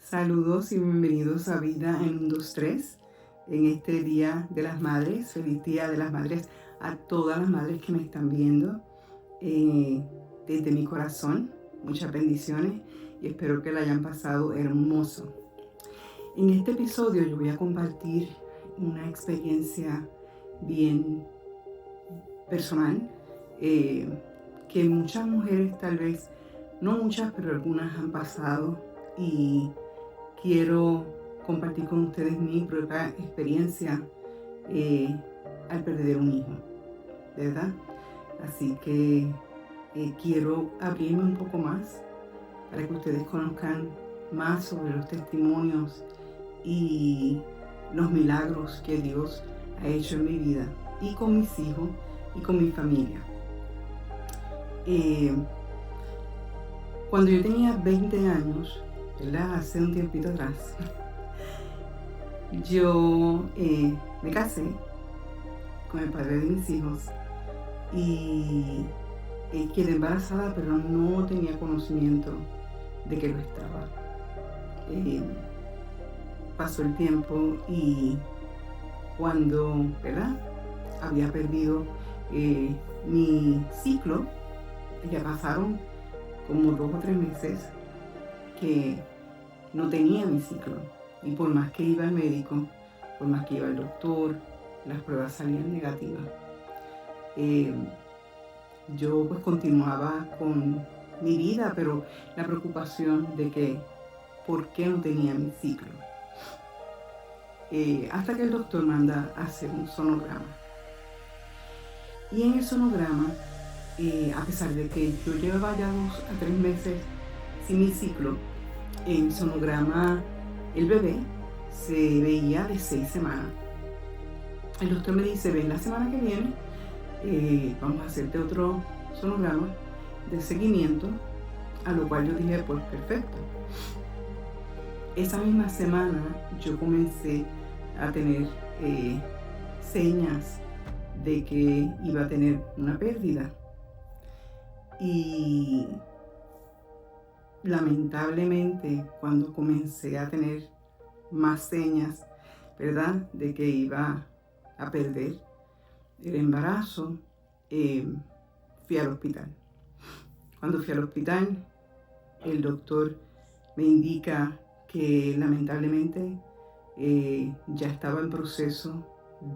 Saludos y bienvenidos a Vida en 1, 2, 3. En este Día de las Madres, feliz Día de las Madres a todas las madres que me están viendo. Desde mi corazón, muchas bendiciones y espero que la hayan pasado hermoso. En este episodio yo voy a compartir una experiencia bien personal que muchas mujeres, tal vez, no muchas, pero algunas han pasado, y quiero compartir con ustedes mi propia experiencia al perder un hijo, ¿verdad? Así que quiero abrirme un poco más para que ustedes conozcan más sobre los testimonios y los milagros que Dios ha hecho en mi vida y con mis hijos y con mi familia. Cuando yo tenía 20 años, ¿verdad? Hace un tiempito atrás, yo me casé con el padre de mis hijos y quedé embarazada, pero no tenía conocimiento de que lo estaba. Pasó el tiempo y cuando, ¿verdad?, había perdido mi ciclo, ya pasaron como 2 o 3 meses que no tenía mi ciclo, y por más que iba al médico, por más que iba al doctor, las pruebas salían negativas. Yo pues continuaba con mi vida, pero la preocupación de que por qué no tenía mi ciclo, hasta que el doctor manda a hacer un sonograma. Y en el sonograma, a pesar de que yo llevaba ya 2 a 3 meses sin mi ciclo, en sonograma el bebé se veía de 6 semanas. El doctor me dice: ven la semana que viene, vamos a hacerte otro sonograma de seguimiento, a lo cual yo dije: pues perfecto. Esa misma semana yo comencé a tener señas de que iba a tener una pérdida, y lamentablemente cuando comencé a tener más señas, ¿verdad?, de que iba a perder el embarazo, fui al hospital. Cuando fui al hospital, el doctor me indica que lamentablemente ya estaba en proceso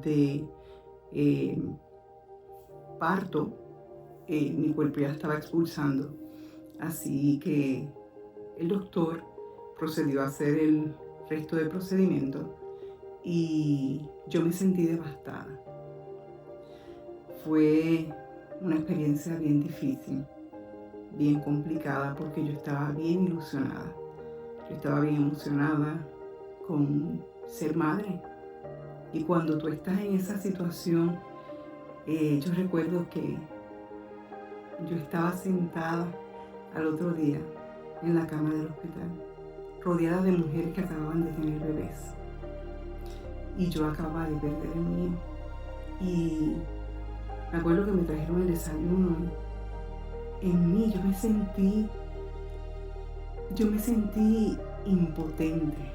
de parto. Mi cuerpo ya estaba expulsando, así que el doctor procedió a hacer el resto del procedimiento y yo me sentí devastada. Fue una experiencia bien difícil, bien complicada, porque yo estaba bien ilusionada. Yo estaba bien emocionada con ser madre. Y cuando tú estás en esa situación, yo recuerdo que yo estaba sentada al otro día en la cama del hospital, rodeada de mujeres que acababan de tener bebés. Y yo acababa de perder el mío. Y me acuerdo que me trajeron el desayuno. En mí yo me sentí impotente,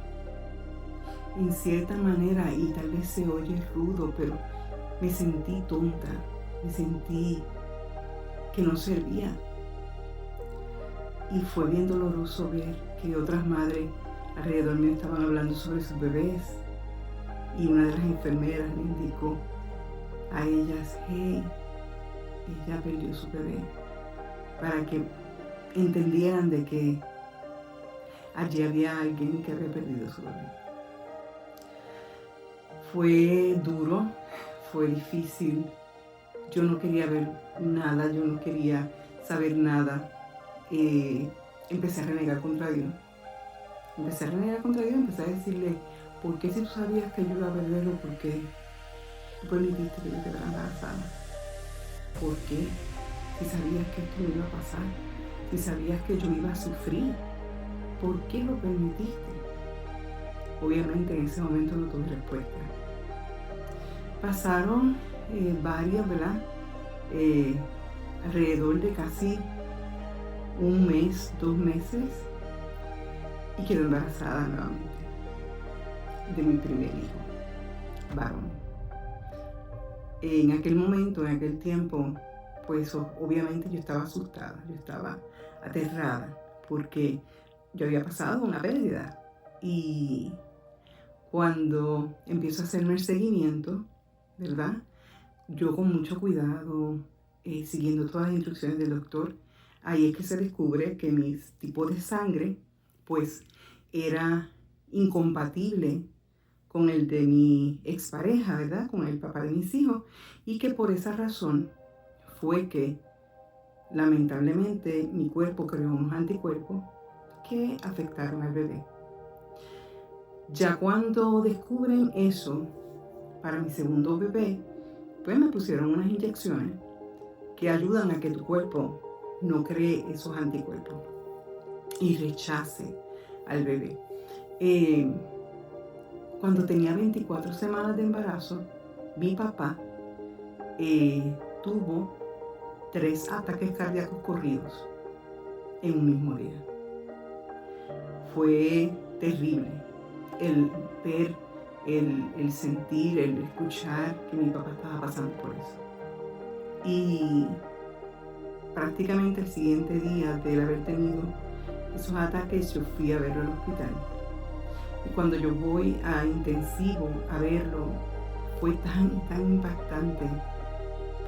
en cierta manera, y tal vez se oye rudo, pero me sentí tonta, me sentí que no servía. Y fue bien doloroso ver que otras madres alrededor mío estaban hablando sobre sus bebés, y una de las enfermeras le indicó a ellas: hey, ella perdió su bebé, para que entendieran de que allí había alguien que había perdido su bebé. Fue duro, fue difícil. Yo no quería ver nada, yo no quería saber nada. Empecé a renegar contra Dios. Empecé a decirle: ¿por qué, si tú sabías que yo iba a perderlo, por qué tú permitiste que yo quedara embarazada? ¿Por qué? Si sabías que esto me iba a pasar, si sabías que yo iba a sufrir, ¿por qué lo permitiste? Obviamente en ese momento no tuve respuesta. Pasaron varias, ¿verdad? Alrededor de casi 1 mes, 2 meses, y quedé embarazada nuevamente de mi primer hijo, varón. En aquel momento, en aquel tiempo, pues obviamente yo estaba asustada, yo estaba aterrada porque yo había pasado una pérdida. Y cuando empiezo a hacerme el seguimiento, ¿verdad? Yo con mucho cuidado, siguiendo todas las instrucciones del doctor, ahí es que se descubre que mi tipo de sangre, pues, era incompatible con el de mi expareja, ¿verdad? Con el papá de mis hijos, y que por esa razón fue que lamentablemente mi cuerpo creó unos anticuerpos que afectaron al bebé. Ya cuando descubren eso para mi segundo bebé, pues me pusieron unas inyecciones que ayudan a que tu cuerpo no cree esos anticuerpos y rechace al bebé. Cuando tenía 24 semanas de embarazo, mi papá tuvo 3 ataques cardíacos corridos en un mismo día. Fue terrible el ver, el sentir, el escuchar que mi papá estaba pasando por eso. Y prácticamente el siguiente día de él haber tenido esos ataques, yo fui a verlo al hospital. Y cuando yo voy a intensivo a verlo, fue tan impactante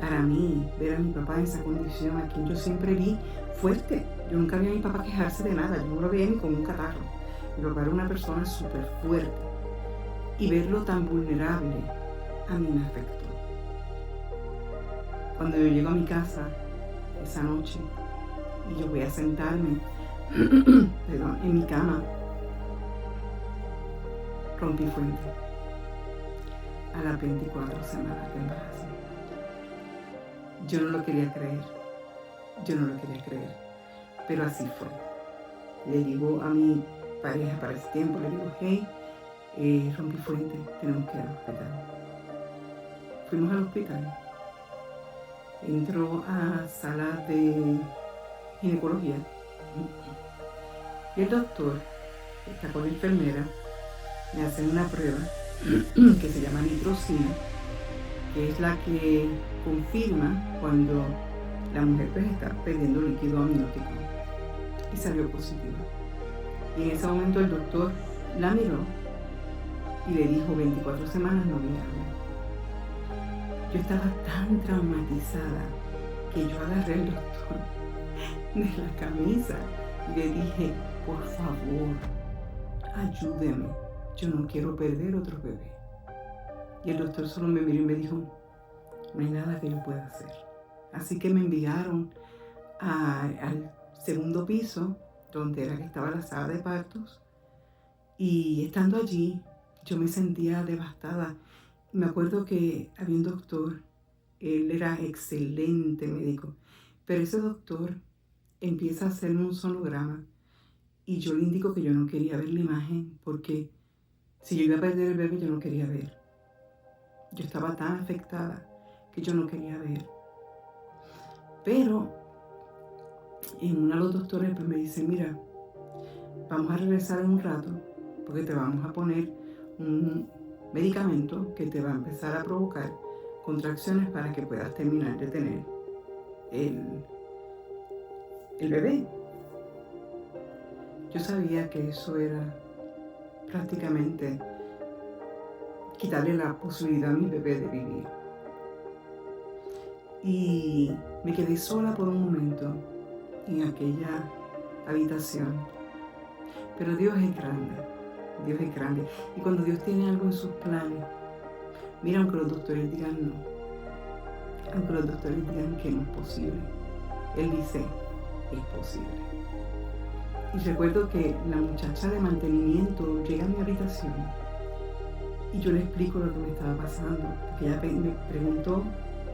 para mí ver a mi papá en esa condición, a quien yo siempre vi fuerte. Yo nunca vi a mi papá quejarse de nada, yo no lo veía ni con un catarro. Mi papá era una persona súper fuerte. Y verlo tan vulnerable a mí me afectó. Cuando yo llego a mi casa esa noche y yo voy a sentarme en mi cama, rompí fuente a las 24 semanas de embarazo. Yo no lo quería creer, pero así fue. Le digo a mi pareja para ese tiempo, le digo, hey, rompí fuente, tenemos que ir al hospital. Fuimos al hospital. Entró a sala de ginecología y el doctor, que está con la enfermera, me hace una prueba que se llama nitrosina, que es la que confirma cuando la mujer pues está perdiendo líquido amniótico, y salió positiva. Y en ese momento el doctor la miró y le dijo 24 semanas no viable. Yo estaba tan traumatizada que yo agarré al doctor de la camisa y le dije, por favor, ayúdeme, yo no quiero perder otro bebé. Y el doctor solo me miró y me dijo, no hay nada que yo pueda hacer. Así que me enviaron al segundo piso, donde era que estaba la sala de partos, y estando allí yo me sentía devastada. Me acuerdo que había un doctor, él era excelente médico, pero ese doctor empieza a hacerme un sonograma y yo le indico que yo no quería ver la imagen porque si yo iba a perder el bebé yo no quería ver. Yo estaba tan afectada que yo no quería ver. Pero uno de los doctores pues me dice, mira, vamos a regresar en un rato porque te vamos a poner un medicamento que te va a empezar a provocar contracciones para que puedas terminar de tener el bebé. Yo sabía que eso era prácticamente quitarle la posibilidad a mi bebé de vivir. Y me quedé sola por un momento en aquella habitación. Pero Dios es grande. Dios es grande. Y cuando Dios tiene algo en sus planes, mira, aunque los doctores digan no, aunque los doctores digan que no es posible, Él dice, es posible. Y recuerdo que la muchacha de mantenimiento llega a mi habitación y yo le explico lo que me estaba pasando, porque ella me preguntó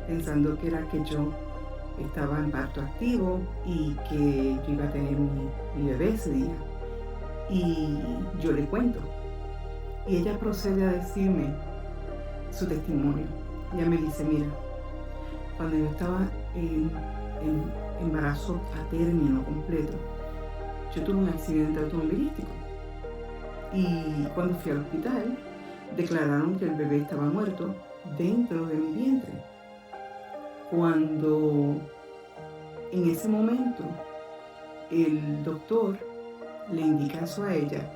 pensando que era que yo estaba en parto activo y que yo iba a tener mi bebé ese día. Y yo le cuento. Y ella procede a decirme su testimonio. Ella me dice, mira, cuando yo estaba en embarazo a término completo, yo tuve un accidente automovilístico Y cuando fui al hospital, declararon que el bebé estaba muerto dentro de mi vientre. Cuando en ese momento el doctor le indica eso a ella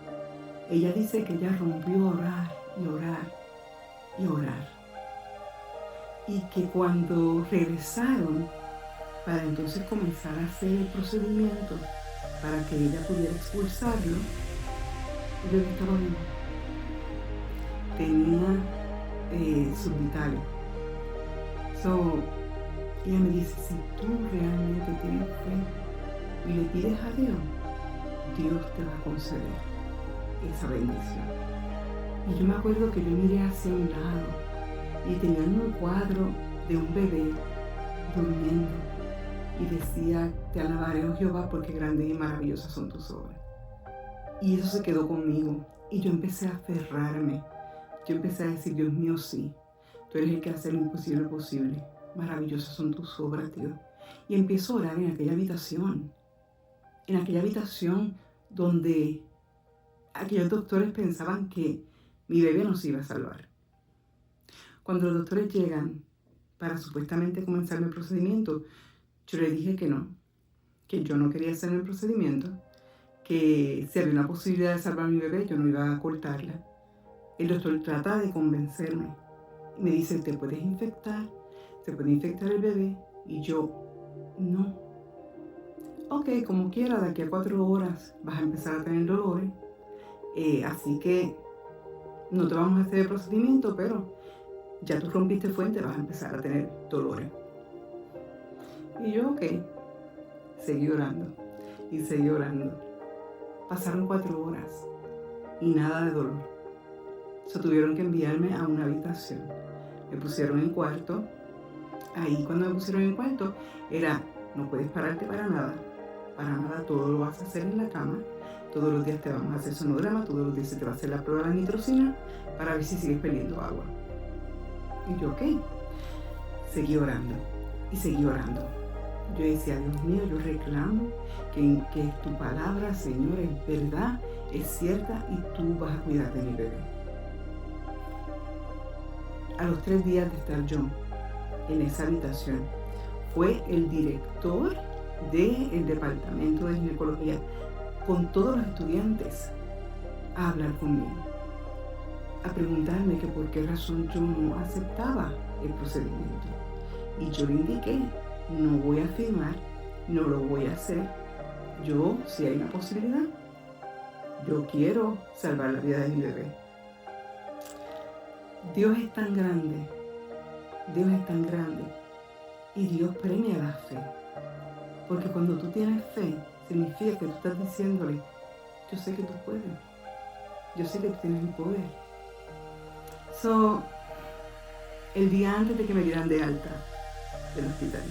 dice que ella rompió a orar y orar y orar. Y que cuando regresaron para entonces comenzar a hacer el procedimiento para que ella pudiera expulsarlo, el bebé estaba vivo. Tenía subvitales. Ella me dice, si tú realmente tienes fe y le pides a Dios, Dios te va a conceder esa bendición. Y yo me acuerdo que yo miré hacia un lado y tenían un cuadro de un bebé durmiendo y decía, te alabaré, oh Jehová, porque grandes y maravillosas son tus obras. Y eso se quedó conmigo y yo empecé a aferrarme. Yo empecé a decir, Dios mío, sí, tú eres el que hace lo imposible posible. Maravillosas son tus obras, Dios. Y empiezo a orar en aquella habitación donde aquellos doctores pensaban que mi bebé no se iba a salvar. Cuando los doctores llegan para supuestamente comenzar el procedimiento, yo les dije que yo no quería hacer el procedimiento, que si había una posibilidad de salvar a mi bebé, yo no iba a cortarla. El doctor trata de convencerme y me dice, te puede infectar el bebé, y yo, no. Ok, como quiera, de aquí a 4 horas vas a empezar a tener dolores, así que no te vamos a hacer el procedimiento, pero ya tú rompiste fuente, vas a empezar a tener dolores. Y yo, ok, seguí orando y seguí orando. Pasaron 4 horas y nada de dolor. Tuvieron que enviarme a una habitación. Me pusieron en cuarto. Ahí cuando me pusieron en cuarto era, no puedes pararte para nada, todo lo vas a hacer en la cama, todos los días te vamos a hacer sonograma, todos los días se te va a hacer la prueba de la nitrosina para ver si sigues perdiendo agua. Y yo, ok, seguí orando y seguí orando. Yo decía, Dios mío, yo reclamo que tu palabra, Señor, es verdad, es cierta y tú vas a cuidar de mi bebé. A los 3 días de estar yo en esa habitación, fue el director del departamento de ginecología con todos los estudiantes a hablar conmigo, a preguntarme que por qué razón yo no aceptaba el procedimiento. Y yo le indiqué, no voy a firmar, no lo voy a hacer. Yo, si hay una posibilidad, yo quiero salvar la vida de mi bebé. Dios es tan grande y Dios premia la fe. Porque cuando tú tienes fe, significa que tú estás diciéndole, yo sé que tú puedes, yo sé que tú tienes el poder. El día antes de que me dieran de alta del hospital,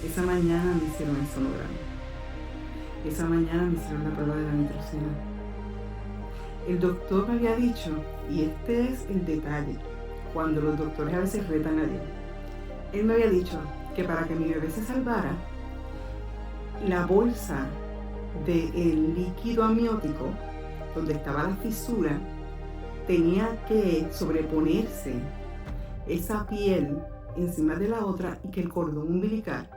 esa mañana me hicieron el sonograma. Esa mañana me hicieron la prueba de la nitrosina. El doctor me había dicho, y este es el detalle, cuando los doctores a veces retan a Dios. Él me había dicho que para que mi bebé se salvara, la bolsa del líquido amniótico, donde estaba la fisura, tenía que sobreponerse esa piel encima de la otra y que el cordón umbilical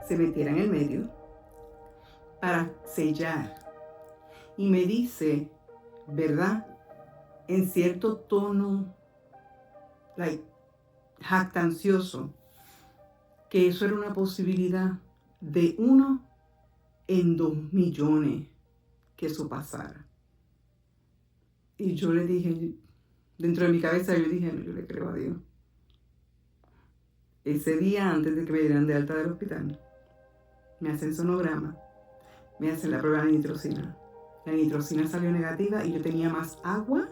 se metiera en el medio para sellar. Y me dice, ¿verdad? En cierto tono jactancioso, que eso era una posibilidad de 1 en 2 millones que eso pasara. Y yo le dije, dentro de mi cabeza yo dije, no, yo le creo a Dios. Ese día antes de que me dieran de alta del hospital, me hacen sonograma, me hacen la prueba de nitrosina. La nitrosina salió negativa y yo tenía más agua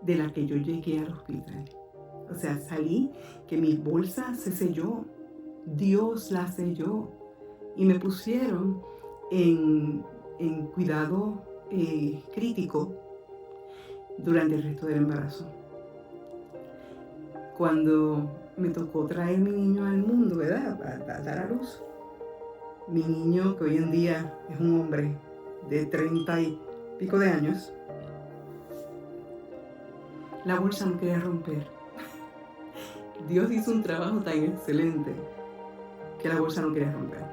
de la que yo llegué al hospital. O sea, salí que mi bolsa se selló, Dios la selló y me pusieron en cuidado crítico durante el resto del embarazo. Cuando me tocó traer mi niño al mundo, ¿verdad? Para dar a luz. Mi niño, que hoy en día es un hombre de 30 y pico de años, La bolsa no quería romper. Dios hizo un trabajo tan excelente que la bolsa no quería romper.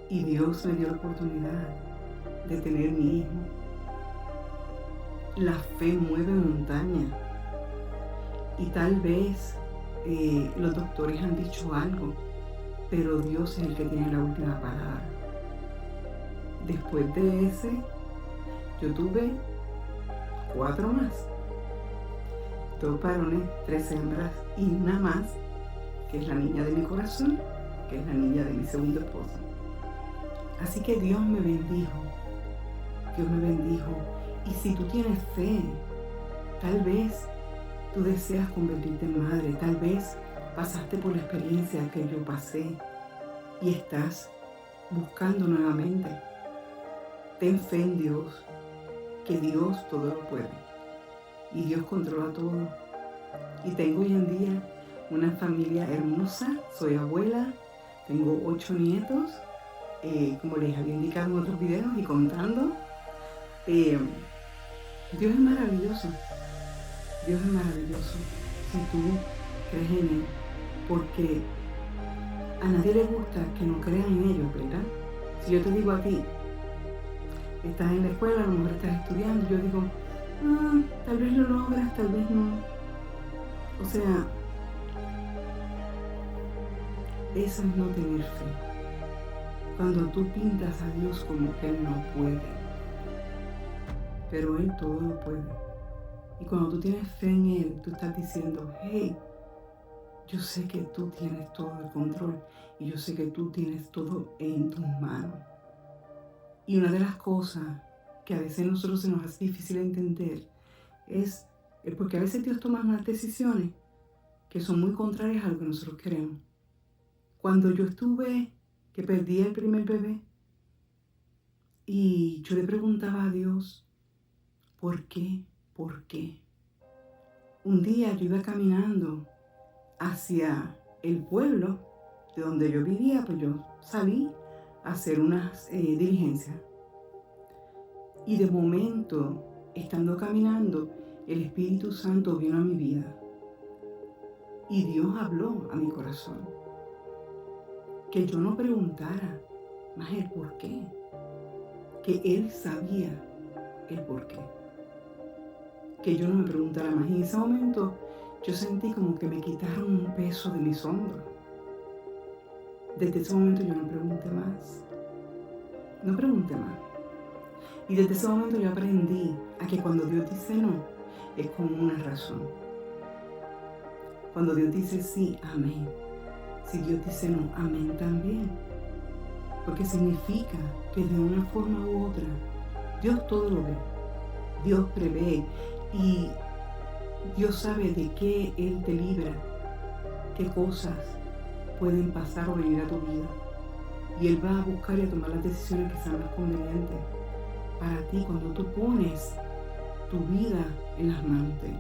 Y Dios me dio la oportunidad de tener mi hijo. La fe mueve montaña. Y tal vez los doctores han dicho algo, pero Dios es el que tiene la última palabra. Después de ese, yo tuve 4 más. 2 varones, 3 hembras y una más, que es la niña de mi corazón, que es la niña de mi segundo esposo. Así que Dios me bendijo. Dios me bendijo. Y si tú tienes fe, tal vez tú deseas convertirte en madre, tal vez pasaste por la experiencia que yo pasé y estás buscando nuevamente. Ten fe en Dios, que Dios todo lo puede y Dios controla todo. Y tengo hoy en día una familia hermosa, soy abuela, tengo 8 nietos, como les había indicado en otros videos y contando. Dios es maravilloso. Dios es maravilloso si tú crees en Él, porque a nadie le gusta que no crean en ellos, ¿verdad? Si yo te digo a ti, estás en la escuela, a lo mejor estás estudiando, yo digo, tal vez lo logras, tal vez no. O sea, eso es no tener fe. Cuando tú pintas a Dios como que Él no puede, pero Él todo lo puede. Y cuando tú tienes fe en Él, tú estás diciendo, hey, yo sé que tú tienes todo el control y yo sé que tú tienes todo en tus manos. Y una de las cosas que a veces a nosotros se nos hace difícil entender es porque a veces Dios toma unas decisiones que son muy contrarias a lo que nosotros queremos. Cuando yo que perdí el primer bebé, y yo le preguntaba a Dios, ¿por qué? ¿Por qué? Un día yo iba caminando hacia el pueblo de donde yo vivía, pues yo salí a hacer unas diligencias. Y de momento, estando caminando, el Espíritu Santo vino a mi vida. Y Dios habló a mi corazón. Que yo no preguntara más el por qué. Que Él sabía el por qué. Que yo no me preguntara más. Y en ese momento yo sentí como que me quitaron un peso de mis hombros. Desde ese momento yo no pregunté más. No pregunté más. Y desde ese momento yo aprendí a que cuando Dios dice no, es con una razón. Cuando Dios dice sí, amén. Si Dios dice no, amén también. Porque significa que de una forma u otra, Dios todo lo ve. Dios prevé y Dios sabe de qué Él te libra, qué cosas pueden pasar o venir a tu vida. Y Él va a buscar y a tomar las decisiones que sean más convenientes para ti cuando tú pones tu vida en las manos de Él.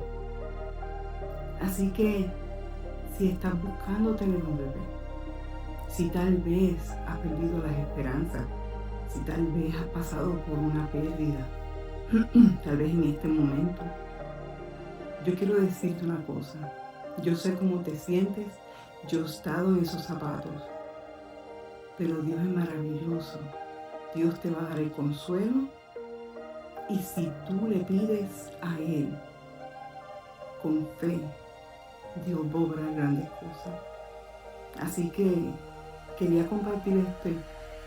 Así que si estás buscando tener un bebé, si tal vez has perdido las esperanzas, si tal vez has pasado por una pérdida, tal vez en este momento, yo quiero decirte una cosa. Yo sé cómo te sientes, yo he estado en esos zapatos, pero Dios es maravilloso. Dios te va a dar el consuelo y si tú le pides a Él con fe, Dios va a obrar grandes cosas. Así que quería compartir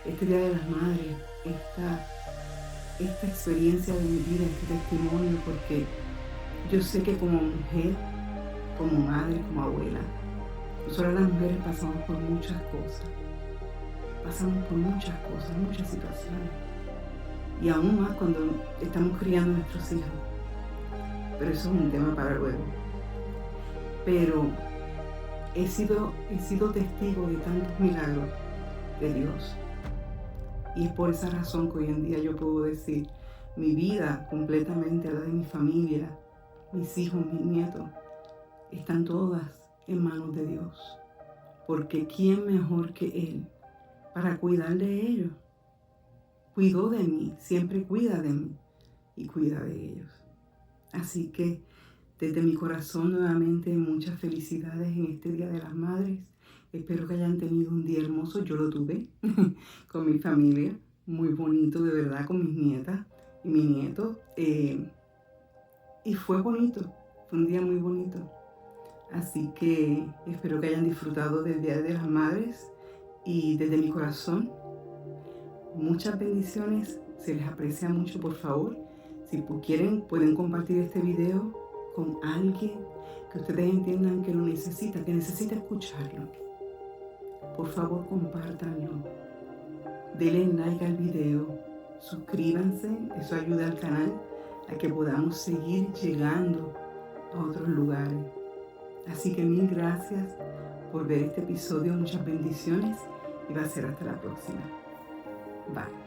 este Día de las Madres, esta experiencia de mi vida, este testimonio, porque yo sé que como mujer, como madre, como abuela, nosotras las mujeres pasamos por muchas cosas. Pasamos por muchas cosas, muchas situaciones. Y aún más cuando estamos criando a nuestros hijos. Pero eso es un tema para luego. Pero he sido testigo de tantos milagros de Dios. Y es por esa razón que hoy en día yo puedo decir, mi vida completamente a la de mi familia, mis hijos, mis nietos, están todas en manos de Dios. Porque ¿quién mejor que Él para cuidar de ellos? Cuidó de mí, siempre cuida de mí y cuida de ellos. Así que desde mi corazón nuevamente muchas felicidades en este Día de las Madres. Espero que hayan tenido un día hermoso. Yo lo tuve con mi familia, muy bonito de verdad, con mis nietas y mi nieto. Y fue bonito, fue un día muy bonito. Así que espero que hayan disfrutado del Día de las Madres y desde mi corazón, muchas bendiciones, se les aprecia mucho, por favor. Si quieren, pueden compartir este video con alguien que ustedes entiendan que lo necesita, que necesita escucharlo. Por favor, compártanlo. Denle like al video, suscríbanse, eso ayuda al canal a que podamos seguir llegando a otros lugares. Así que mil gracias por ver este episodio, muchas bendiciones y va a ser hasta la próxima. Bye.